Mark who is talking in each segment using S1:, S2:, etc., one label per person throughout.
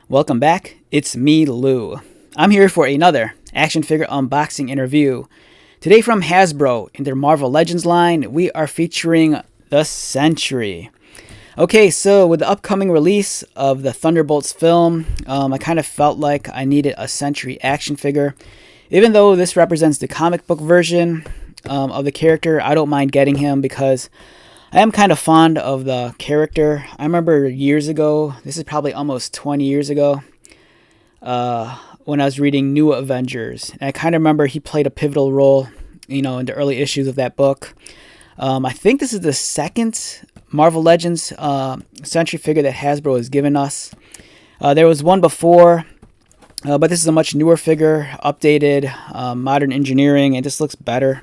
S1: Welcome back, it's me, Lou. I'm here for another action figure unboxing and review. Today from Hasbro, in their Marvel Legends line, we are featuring the Sentry. Okay, so with the upcoming release of the Thunderbolts film, I kind of felt like I needed a Sentry action figure. Even though this represents the comic book version of the character, I don't mind getting him because I am kind of fond of the character. I remember years ago, this is probably almost 20 years ago, when I was reading New Avengers. And I kind of remember he played a pivotal role, in the early issues of that book. I think this is the second Marvel Legends Sentry figure that Hasbro has given us. There was one before, but this is a much newer figure, updated, modern engineering, and just looks better.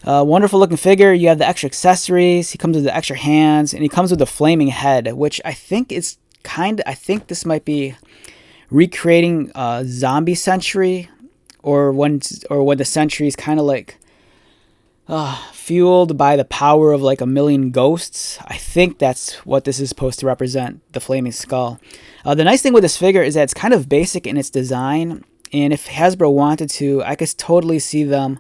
S1: Wonderful looking figure. You have the extra accessories. He comes with the extra hands, and he comes with the flaming head, which I think I think this might be recreating Zombie Sentry, or when the Sentry is kind of like fueled by the power of like a million ghosts. I think that's what this is supposed to represent, the flaming skull. The nice thing with this figure is that it's kind of basic in its design, and if Hasbro wanted to, I could totally see them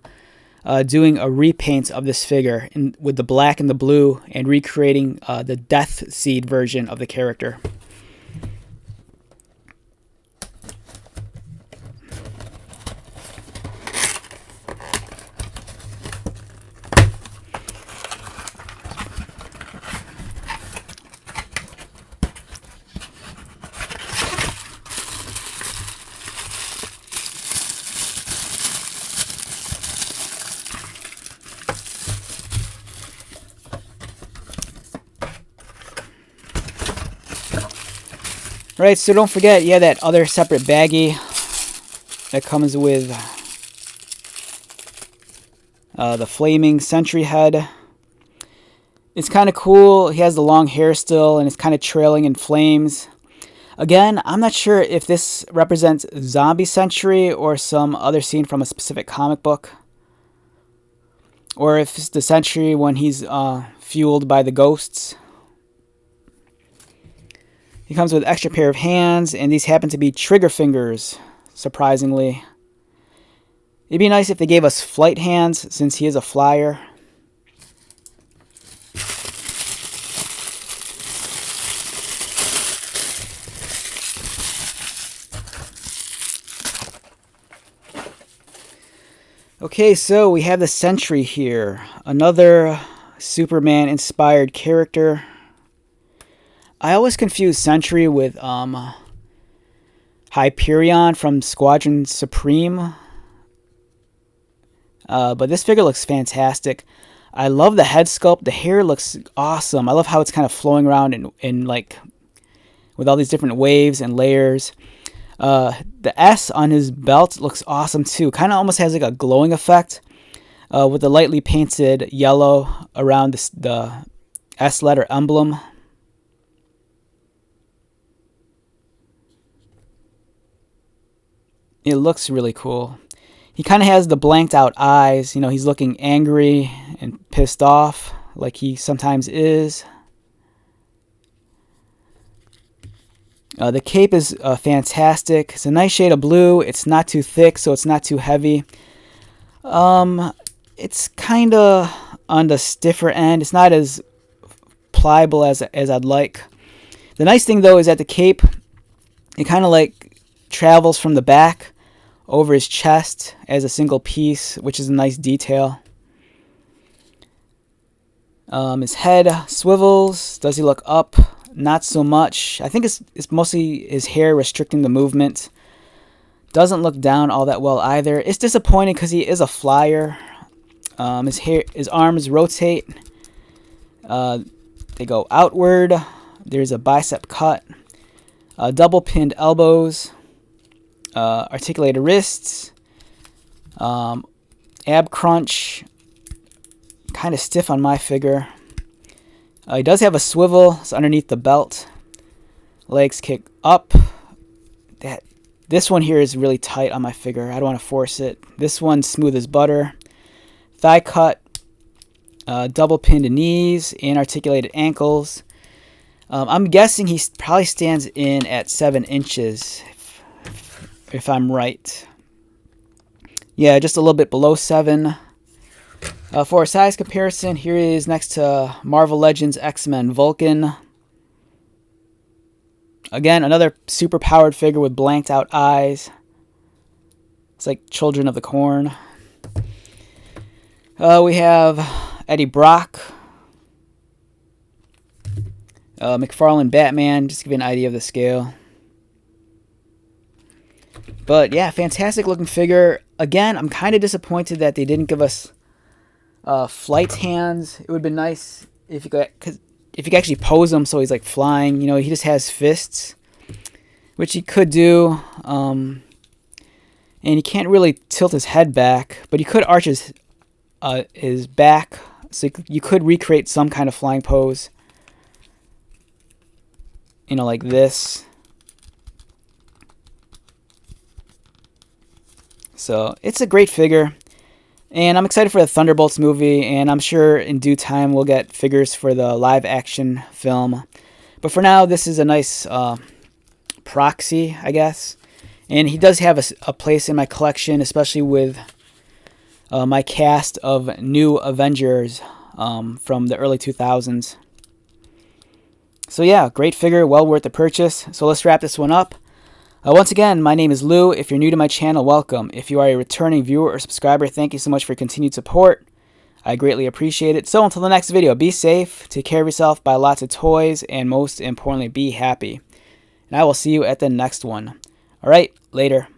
S1: doing a repaint of this figure with the black and the blue and recreating the Death Seed version of the character. Right, so don't forget, that other separate baggie that comes with the flaming Sentry head. It's kind of cool. He has the long hair still, and it's kind of trailing in flames. Again, I'm not sure if this represents Zombie Sentry or some other scene from a specific comic book, or if it's the Sentry when he's fueled by the ghosts. He comes with an extra pair of hands, and these happen to be trigger fingers, surprisingly. It'd be nice if they gave us flight hands, since he is a flyer. Okay, so we have the Sentry here, another Superman-inspired character. I always confuse Sentry with Hyperion from Squadron Supreme. But this figure looks fantastic. I love the head sculpt. The hair looks awesome. I love how it's kind of flowing around in like with all these different waves and layers. The S on his belt looks awesome too. Kind of almost has like a glowing effect with the lightly painted yellow around the S letter emblem. It looks really cool. He kind of has the blanked out eyes. He's looking angry and pissed off like he sometimes is. The cape is fantastic. It's a nice shade of blue. It's not too thick, so it's not too heavy. It's kind of on the stiffer end. It's not as pliable as I'd like. The nice thing, though, is that the cape, it kind of like travels from the back over his chest as a single piece, which is a nice detail. His head swivels. Does he look up? Not so much. I think it's mostly his hair restricting the movement. Doesn't look down all that well either. It's disappointing because he is a flyer. His arms rotate. They go outward. There's a bicep cut. Double pinned elbows. Articulated wrists, ab crunch, kind of stiff on my figure. He does have a swivel. It's underneath the belt. Legs kick up. This one here is really tight on my figure. I don't want to force it. This one's smooth as butter. Thigh cut, double pinned knees and articulated ankles. I'm guessing he probably stands in at 7 inches, if I'm right. Yeah, just a little bit below 7. For a size comparison, here he is next to Marvel Legends X-Men Vulcan. Again, another super powered figure with blanked out eyes. It's like Children of the Corn. We have Eddie Brock. McFarlane Batman, just to give you an idea of the scale. But yeah, fantastic looking figure. Again, I'm kind of disappointed that they didn't give us flight hands. It would have been nice if you could actually pose him so he's like flying. You know, he just has fists, which he could do. And he can't really tilt his head back, but he could arch his back, so you could recreate some kind of flying pose. You know, like this. So it's a great figure, and I'm excited for the Thunderbolts movie, and I'm sure in due time we'll get figures for the live action film. But for now, this is a nice proxy, I guess. And he does have a place in my collection, especially with my cast of new Avengers from the early 2000s. So yeah, great figure, well worth the purchase. So let's wrap this one up. Once again, my name is Lou. If you're new to my channel, welcome. If you are a returning viewer or subscriber, thank you so much for your continued support. I greatly appreciate it. So until the next video, be safe, take care of yourself, buy lots of toys, and most importantly, be happy. And I will see you at the next one. Alright, later.